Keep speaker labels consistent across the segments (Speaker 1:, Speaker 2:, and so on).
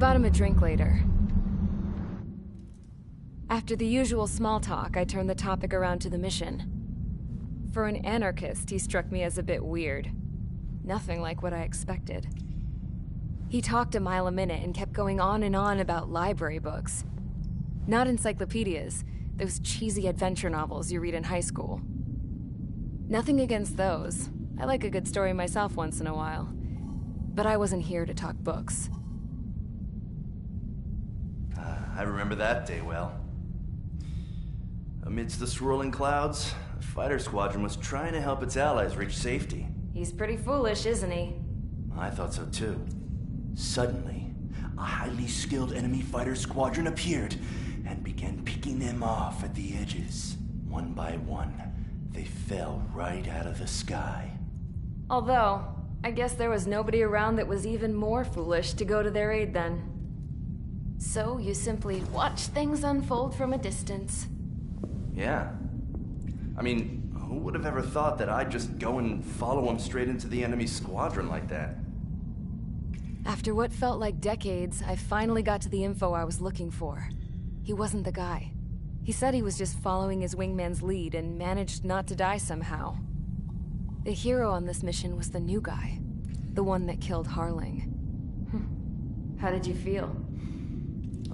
Speaker 1: bought him a drink later. After the usual small talk, I turned the topic around to the mission. For an anarchist, he struck me as a bit weird. Nothing like what I expected. He talked a mile a minute and kept going on and on about library books. Not encyclopedias, those cheesy adventure novels you read in high school. Nothing against those. I like a good story myself once in a while. But I wasn't here to talk books.
Speaker 2: I remember that day well. Amidst the swirling clouds, the fighter squadron was trying to help its allies reach safety.
Speaker 1: He's pretty foolish, isn't he?
Speaker 2: I thought so too. Suddenly, a highly skilled enemy fighter squadron appeared and began picking them off at the edges. One by one, they fell right out of the sky.
Speaker 1: Although, I guess there was nobody around that was even more foolish to go to their aid then. So you simply watch things unfold from a distance.
Speaker 2: Yeah. I mean, who would have ever thought that I'd just go and follow him straight into the enemy squadron like that?
Speaker 1: After what felt like decades, I finally got to the info I was looking for. He wasn't the guy. He said he was just following his wingman's lead and managed not to die somehow. The hero on this mission was the new guy. The one that killed Harling. How did you feel?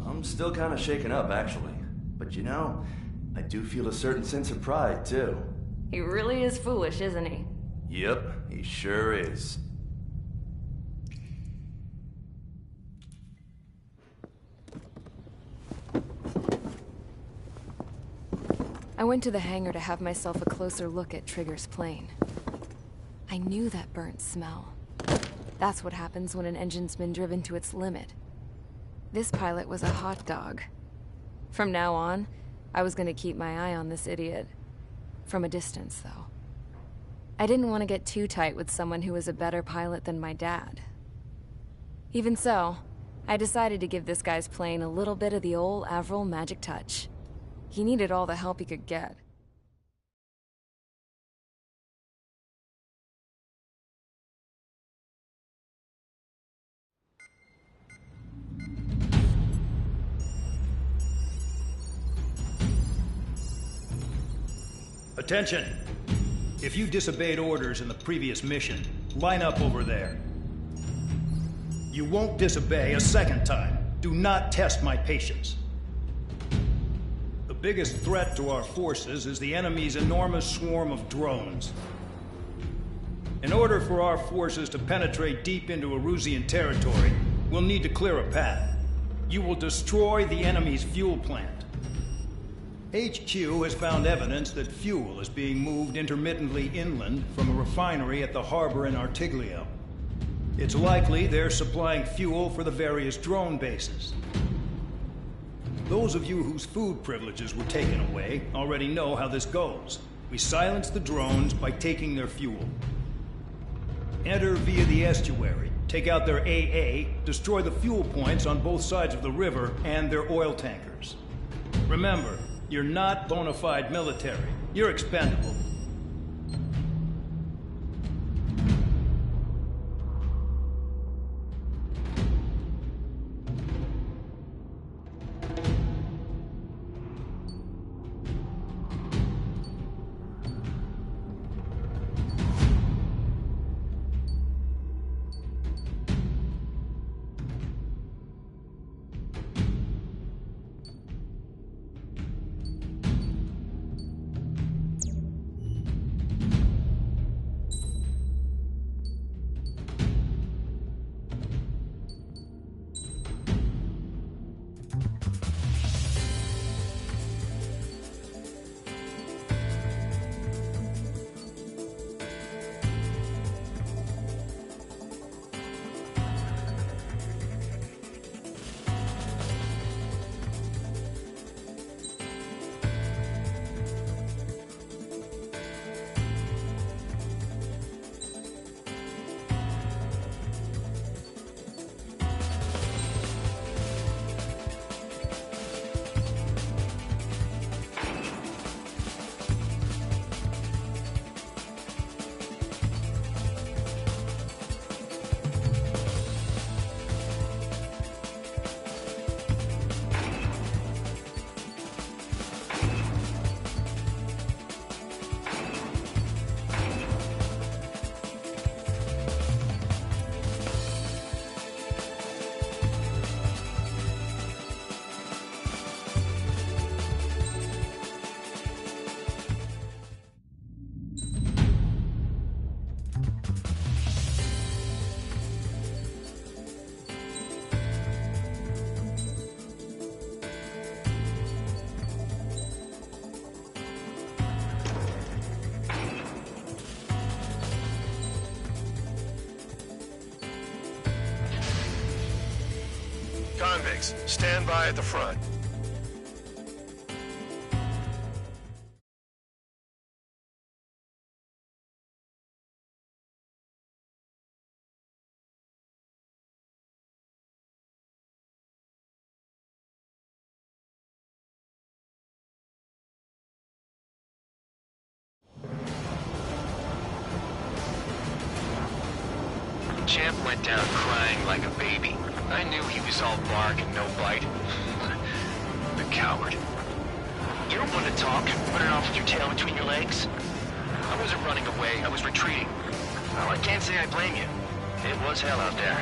Speaker 2: I'm still kind of shaken up, actually. But you know, I do feel a certain sense of pride, too.
Speaker 1: He really is foolish, isn't he?
Speaker 2: Yep, he sure is.
Speaker 1: I went to the hangar to have myself a closer look at Trigger's plane. I knew that burnt smell. That's what happens when an engine's been driven to its limit. This pilot was a hot dog. From now on, I was gonna keep my eye on this idiot. From a distance, though. I didn't want to get too tight with someone who was a better pilot than my dad. Even so, I decided to give this guy's plane a little bit of the old Avril magic touch. He needed all the help he could get.
Speaker 3: Attention! If you disobeyed orders in the previous mission, line up over there. You won't disobey a second time. Do not test my patience. The biggest threat to our forces is the enemy's enormous swarm of drones. In order for our forces to penetrate deep into Erusian territory, we'll need to clear a path. You will destroy the enemy's fuel plant. HQ has found evidence that fuel is being moved intermittently inland from a refinery at the harbor in Artiglio. It's likely they're supplying fuel for the various drone bases. Those of you whose food privileges were taken away already know how this goes. We silence the drones by taking their fuel. Enter via the estuary, take out their AA, destroy the fuel points on both sides of the river and their oil tankers. Remember, you're not bona fide military. You're expendable.
Speaker 4: Convicts, stand by at the front.
Speaker 5: Champ went down crying like a baby. I knew he was all bark and no bite. The coward. You don't want to talk, running off with your tail between your legs? I wasn't running away, I was retreating. Well, I can't say I blame you. It was hell out there.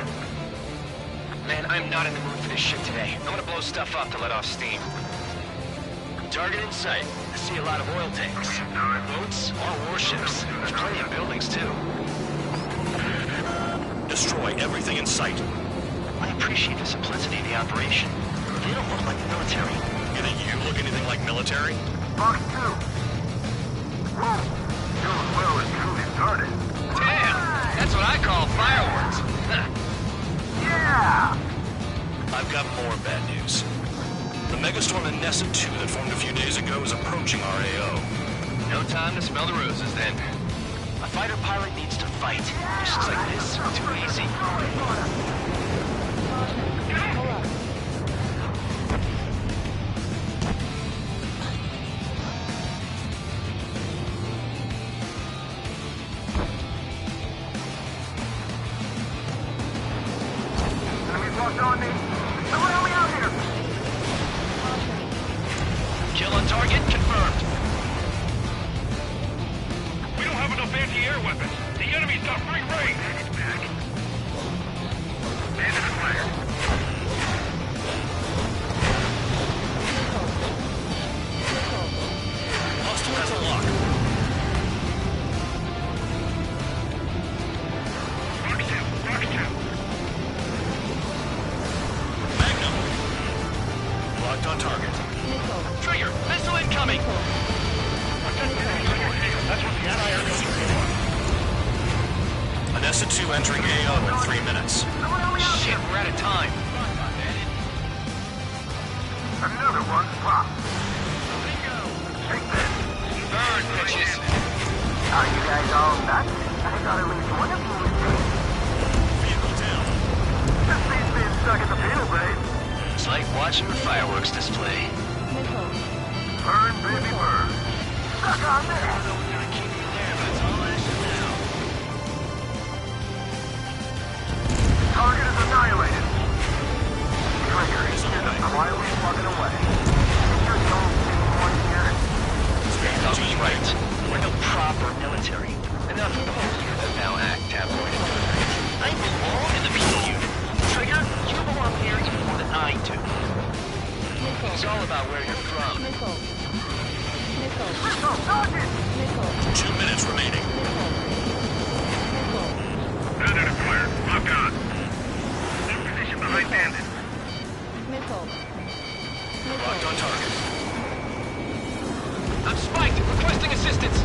Speaker 5: Man, I'm not in the mood for this shit today. I'm gonna blow stuff up to let off steam. Target in sight. I see a lot of oil tanks. Boats, all warships. There's plenty of buildings, too.
Speaker 4: Destroy everything in sight.
Speaker 5: I appreciate the simplicity of the operation. They don't look like the military.
Speaker 4: You think you look anything like military?
Speaker 6: Fox 2. Whoa. Your well is truly started.
Speaker 5: Damn! That's what I call fireworks.
Speaker 6: Yeah!
Speaker 4: I've got more bad news. The megastorm in Nessa 2 that formed a few days ago is approaching our AO.
Speaker 5: No time to smell the roses, then. A fighter pilot needs to fight. Missions like this are too easy.
Speaker 6: Enemies locked on me. Someone help me out here!
Speaker 5: Kill on target confirmed.
Speaker 7: We don't have enough anti-air weapons. The enemy's got free reign.
Speaker 6: Bandit fire.
Speaker 4: Hostile has a lock.
Speaker 7: Fox 2.
Speaker 4: Magnum. Locked on target.
Speaker 5: Trigger, missile incoming.
Speaker 7: That's what the anti-air goes for.
Speaker 4: A Nessa 2 entering AO in 3 minutes.
Speaker 6: Someone help me out
Speaker 5: Shit,
Speaker 6: here!
Speaker 5: we're out of time.
Speaker 6: Another one popped. Take this.
Speaker 5: Burn, bitches.
Speaker 6: Are you guys all nuts? I thought at least one of you was dead.
Speaker 4: Vehicle down.
Speaker 6: This thing's being stuck in the field, babe.
Speaker 5: It's like watching a fireworks display.
Speaker 6: Burn, baby, burn. Stuck on there. Target is annihilated. Trigger, you're quietly plugging away. You're the only one here.
Speaker 5: That's right. We're no proper military. Enough of the whole unit now act tabloid. I belong in the people unit. Trigger, you belong here even more than I do. It's all about where you're from.
Speaker 6: Missile, target!
Speaker 4: 2 minutes remaining.
Speaker 7: Bandit acquired. Lock on. In position behind Bandit.
Speaker 4: Locked on target.
Speaker 5: I'm spiked. Requesting assistance.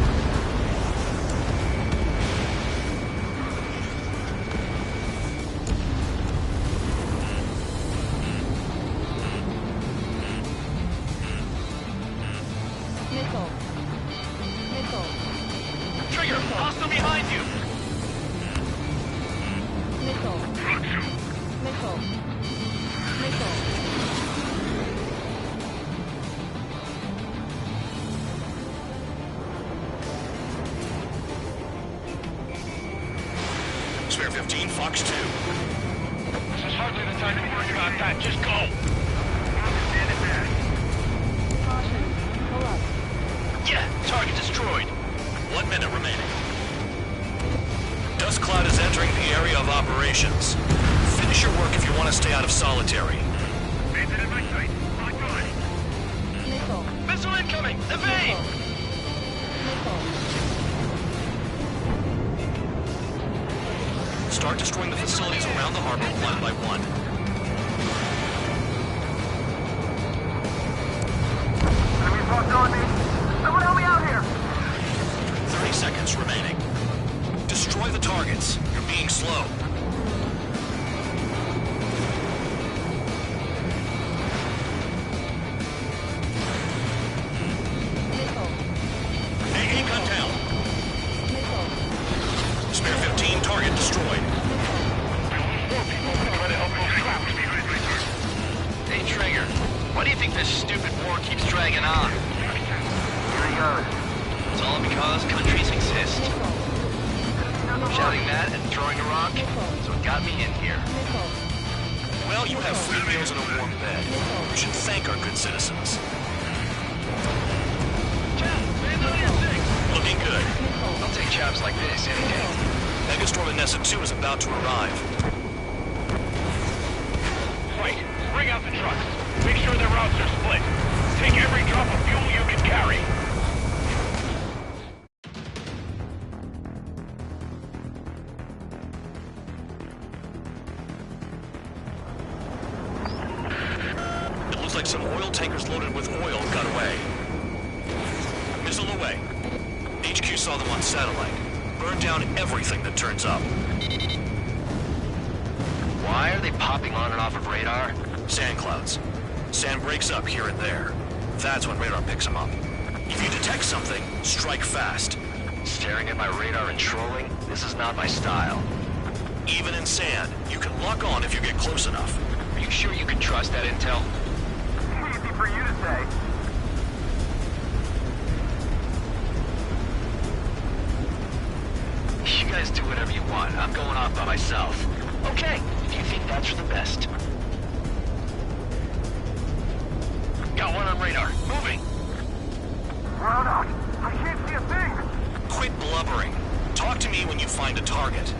Speaker 5: Trigger, hostile behind you.
Speaker 4: Spare 15, Fox 2.
Speaker 7: This is hardly the time to worry about that. Just go.
Speaker 5: Yeah, target destroyed.
Speaker 4: 1 minute remaining. Dust cloud is entering the area of operations. Finish your work if you want to stay out of solitary.
Speaker 7: Bandit in my sight. Locked on.
Speaker 5: Missile incoming. Evade.
Speaker 4: Start destroying the facilities around the harbor one by one.
Speaker 6: Enemies locked on me. Someone help me out here.
Speaker 4: 30 seconds remaining. Destroy the targets. You're being slow.
Speaker 5: war keeps dragging on.
Speaker 6: Here he goes.
Speaker 5: It's all because countries exist. Shouting that and throwing a rock, so it got me in here.
Speaker 4: Well, you have free meals and a warm bed. You should thank our good citizens. Looking good.
Speaker 5: I'll take jobs like this any day.
Speaker 4: Megastorm and Nessa 2 is about to arrive.
Speaker 7: Right. Bring out the trucks. Make sure their routes are split. Take every drop of fuel you can carry.
Speaker 4: It looks like some oil tankers loaded with oil got away. Missile away. HQ saw them on satellite. Burn down everything that turns up.
Speaker 5: Why are they popping on and off of radar?
Speaker 4: Sand clouds. Sand breaks up here and there. That's when radar picks them up. If you detect something, strike fast.
Speaker 5: Staring at my radar and trolling? This is not my style.
Speaker 4: Even in sand, you can lock on if you get close enough.
Speaker 5: Are you sure you can trust that intel?
Speaker 6: Easy for you to say.
Speaker 5: You guys do whatever you want. I'm going off by myself. Okay, if you think that's for the best. Got one on radar. Moving.
Speaker 6: Round out. I can't see a thing.
Speaker 4: Quit blubbering. Talk to me when you find a target.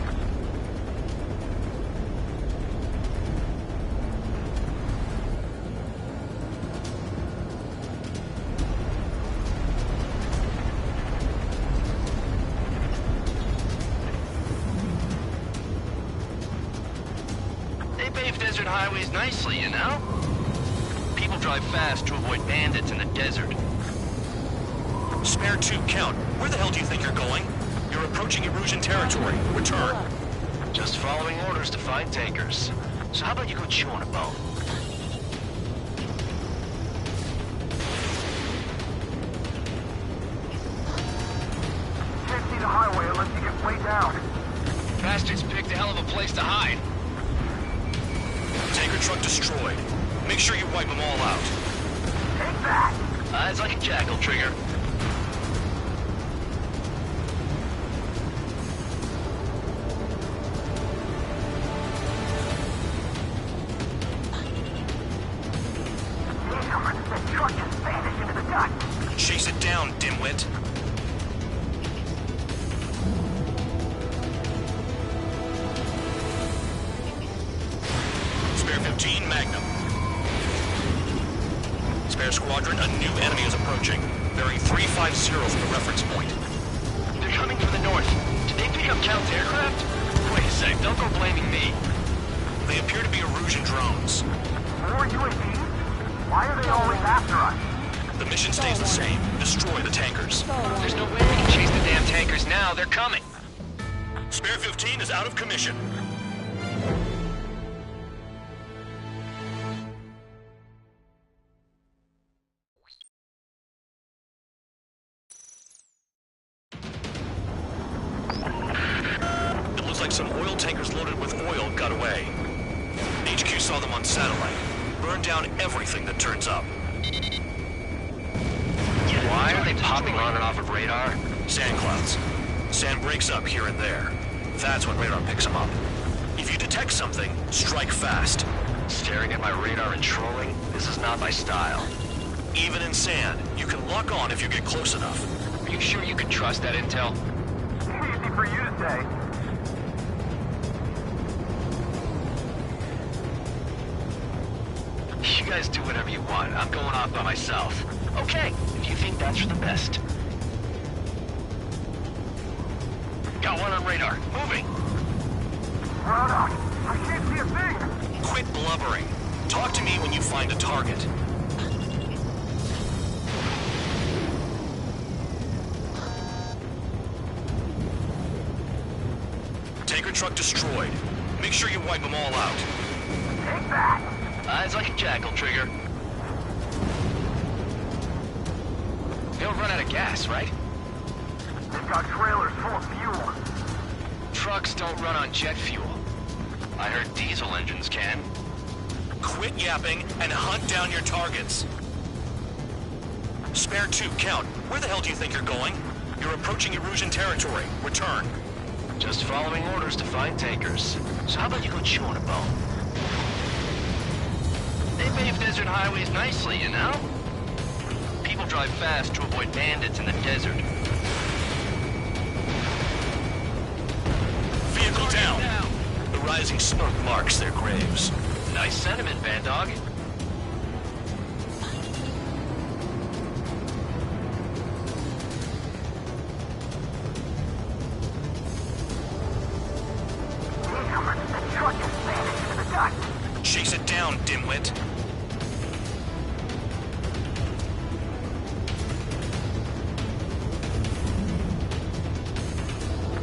Speaker 5: They pave desert highways nicely, you know? People drive fast to avoid bandits in the desert.
Speaker 4: Spare 2 count. Where the hell do you think you're going? You're approaching Erusian territory. Return.
Speaker 5: Just following orders to find tankers. So how about you go chew on a bone?
Speaker 6: Can't see the highway unless you get way down.
Speaker 5: Bastards picked a hell of a place to hide.
Speaker 4: Tanker truck destroyed. Make sure you wipe them all out.
Speaker 6: Take that.
Speaker 5: Eyes like a jackal, Trigger.
Speaker 6: Damn, that truck just vanished into the dust.
Speaker 4: Chase it down, dimwit. Spare 15, Magnum. Spare squadron, a new enemy is approaching. Bearing 350 from the reference point.
Speaker 5: They're coming from the north. Did they pick up Count's aircraft? Wait a sec, don't go blaming me.
Speaker 4: They appear to be Erusian drones.
Speaker 6: More UAVs? Why are they always after us?
Speaker 4: The mission stays the same. Destroy the tankers.
Speaker 5: There's no way we can chase the damn tankers now. They're coming.
Speaker 4: Spare 15 is out of commission. It looks like some oil tankers loaded with oil got away. HQ saw them on satellite. Burn down everything that turns up.
Speaker 5: Why are they popping on and off of radar?
Speaker 4: Sand clouds. Sand breaks up here and there. That's when radar picks them up. If you detect something, strike fast.
Speaker 5: Staring at my radar and trolling? This is not my style.
Speaker 4: Even in sand, you can lock on if you get close enough.
Speaker 5: Are you sure you can trust that intel?
Speaker 6: Easy for you to say.
Speaker 5: You guys do whatever you want. I'm going off by myself. Okay, if you think that's for the best. Got one on radar. Moving.
Speaker 6: Round out. I can't see a thing.
Speaker 4: Quit blubbering. Talk to me when you find a target. Tanker truck destroyed. Make sure you wipe them all out.
Speaker 6: Take that.
Speaker 5: Eyes like a jackal, Trigger. They'll run out of gas, right?
Speaker 6: They've got trailers full of fuel.
Speaker 5: Trucks don't run on jet fuel. I heard diesel engines can.
Speaker 4: Quit yapping and hunt down your targets. Spare 2, count. Where the hell do you think you're going? You're approaching Erusian territory. Return.
Speaker 5: Just following orders to find tankers. So how about you go chew on a bone? They pave desert highways nicely, you know? People drive fast to avoid bandits in the desert.
Speaker 4: Vehicle down. The rising smoke marks their graves.
Speaker 5: Nice sentiment, Bad Dog.
Speaker 6: The truck is vanished in the dust.
Speaker 4: Chase it down, dimwit.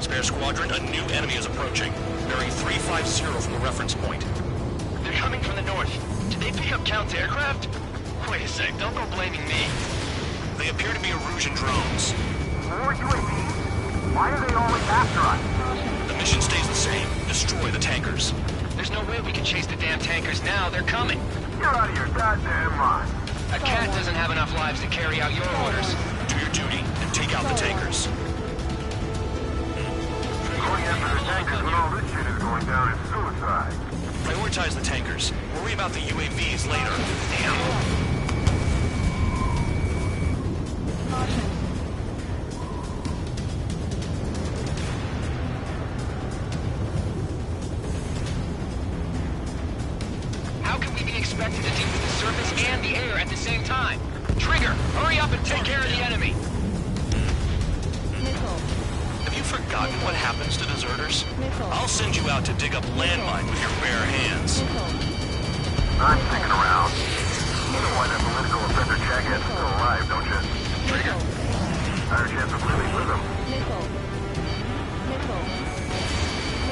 Speaker 4: Spare squadron, a new enemy is approaching. Bearing 350 from the reference point.
Speaker 5: They're coming from the north. Did they pick up Count's aircraft? Wait a sec, don't go blaming me.
Speaker 4: They appear to be Erusian drones.
Speaker 6: More UAVs? Why are they always after us?
Speaker 4: The mission stays the same. Destroy the tankers.
Speaker 5: There's no way we can chase the damn tankers now. They're coming.
Speaker 6: You're out of your goddamn mind.
Speaker 5: A cat doesn't have enough lives to carry out your orders.
Speaker 4: Do your duty and take out the tankers.
Speaker 6: Going after the tankers when all this shit is going down is suicide.
Speaker 4: Prioritize the tankers. Worry about the UAVs later. Damn.
Speaker 5: How can we be expected to deal with the surface and the air at the same time? Trigger, hurry up and take care of the enemy.
Speaker 4: Have you forgotten what happens to deserters? I'll send you out to dig up landmine with your bare hands.
Speaker 6: I'm sticking around. You know why that political offender jackass is still alive, don't you?
Speaker 5: Trigger,
Speaker 6: Higher chance of living with him.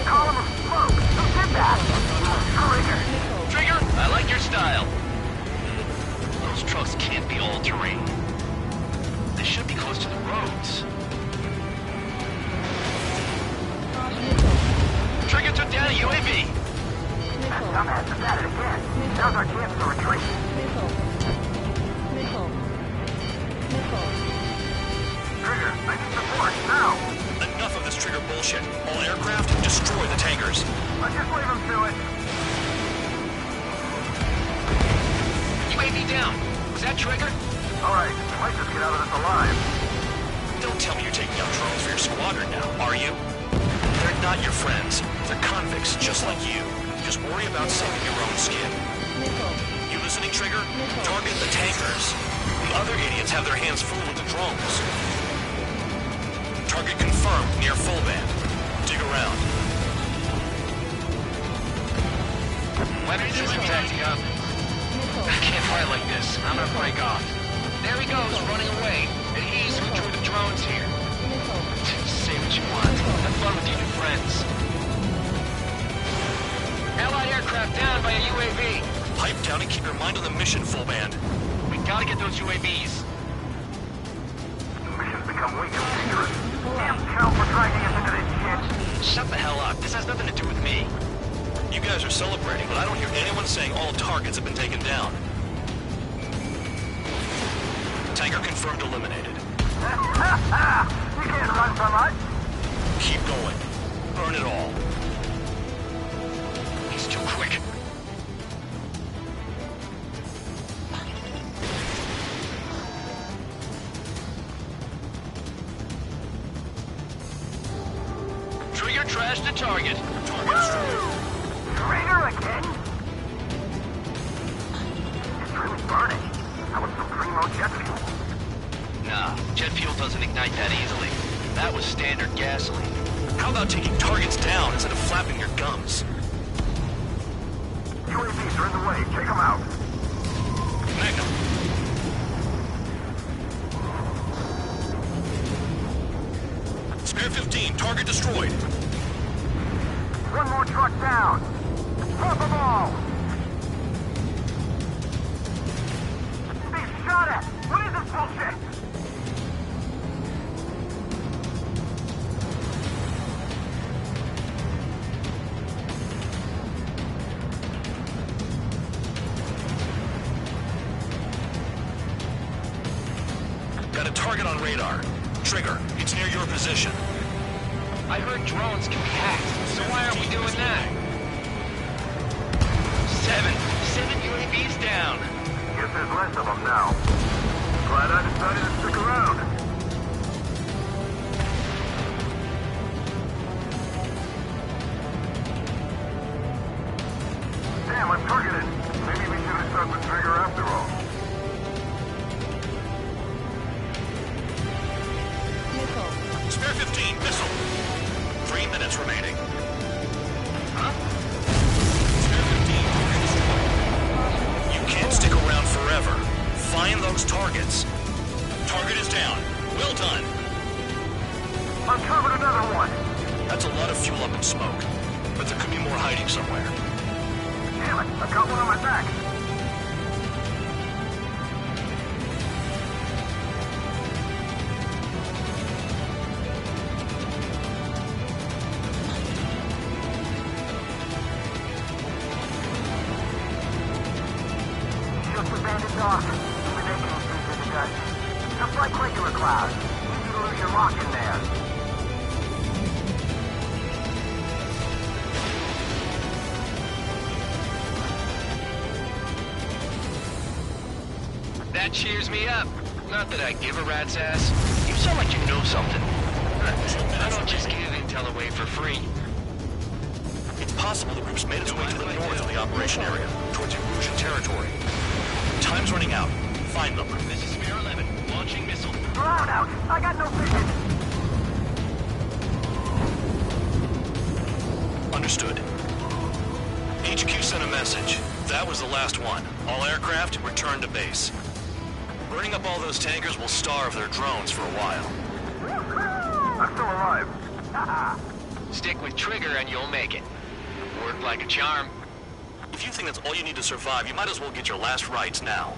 Speaker 6: Column of smoke! Who did that? Trigger!
Speaker 5: Trigger, I like your style. Those trucks can't be all-terrain. They should be close to the roads. Trigger took down a UAV.
Speaker 6: That dumbass is at it again. Now's our chance to retreat. Trigger, I need support, now!
Speaker 4: Enough of this trigger bullshit. All aircraft, destroy the tankers.
Speaker 6: I'll just leave him to it.
Speaker 5: UAV down. Was that Trigger?
Speaker 6: Alright, we might just get out of this alive.
Speaker 4: Don't tell me you're taking out drones for your squadron now, are you? They're not your friends. They're convicts, just like you. Just worry about saving your own skin. You listening, Trigger? Target the tankers. The other idiots have their hands full with the drones. Target confirmed near full band. Dig around.
Speaker 5: Weapons system tactic up. I can't fight like this. I'm gonna break off. There he goes, running away. And he's who drew the drones here. Say what you want. Have fun with your new friends. Allied aircraft down by a UAV.
Speaker 4: Pipe down and keep your mind on the mission, full band.
Speaker 5: We gotta get those UAVs.
Speaker 6: Mission's become way too dangerous. Damn Cal for dragging us into this shit.
Speaker 5: Shut the hell up. This has nothing to do with me.
Speaker 4: You guys are celebrating, but I don't hear anyone saying all targets have been taken down. Tanker confirmed eliminated.
Speaker 6: You can't run from us.
Speaker 4: Keep going. Burn it all.
Speaker 5: He's too quick. Trigger trashed the target.
Speaker 6: Trigger again? It's really burning. How about some primo jet fuel?
Speaker 5: Nah, jet fuel doesn't ignite that easily. That was standard gasoline.
Speaker 4: How about taking targets down instead of flapping your gums?
Speaker 6: UAVs are in the way. Take them out.
Speaker 4: Magnum. Spare 15, target destroyed.
Speaker 6: One more truck down. Drop them all. They shot at. What is this bullshit?
Speaker 4: target on radar. Trigger, it's near your position.
Speaker 5: I heard drones can be hacked, so why aren't we doing that? Seven UAVs down.
Speaker 6: Guess there's less of them now. Glad I decided to stick around. Damn, I'm targeted. Maybe we should have stuck with Trigger after all.
Speaker 4: Spare 15, missile. 3 minutes remaining.
Speaker 5: Huh?
Speaker 4: Spare 15, you can't stick around forever. Find those targets. Target is down. Well done.
Speaker 6: Uncovered another one.
Speaker 4: That's a lot of fuel up in smoke. But there could be more hiding somewhere.
Speaker 6: Damn it, I got one on my back. Just abandoned dock. Even they can't see through the dust. Just like regular clouds. Easy to lose your lock in there.
Speaker 5: That cheers me up. Not that I give a rat's ass. You sound like you know something. I don't just give intel away for free.
Speaker 4: It's possible the group's made its way to the north of the operation area, towards Erusian territory. Time's running out. Find them.
Speaker 5: This is Sphere 11. Launching missile.
Speaker 6: Drown out! I got no vision!
Speaker 4: Understood. HQ sent a message. That was the last one. All aircraft, return to base. Burning up all those tankers will starve their drones for a while.
Speaker 6: I'm still alive.
Speaker 5: Stick with Trigger and you'll make it. Worked like a charm.
Speaker 4: If you think that's all you need to survive, you might as well get your last rites now.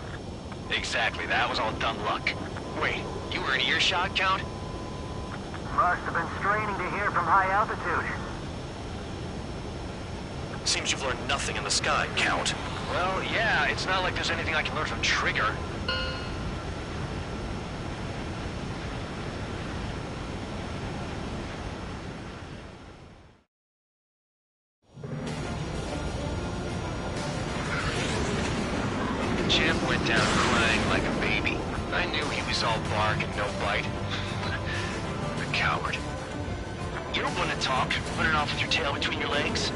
Speaker 5: Exactly, that was all dumb luck. Wait, you were in earshot, Count?
Speaker 6: Must have been straining to hear from high altitude.
Speaker 4: Seems you've learned nothing in the sky, Count.
Speaker 5: Well, yeah, it's not like there's anything I can learn from Trigger. Champ went down crying like a baby. I knew he was all bark and no bite. The coward. You don't want to talk, running off with your tail between your legs.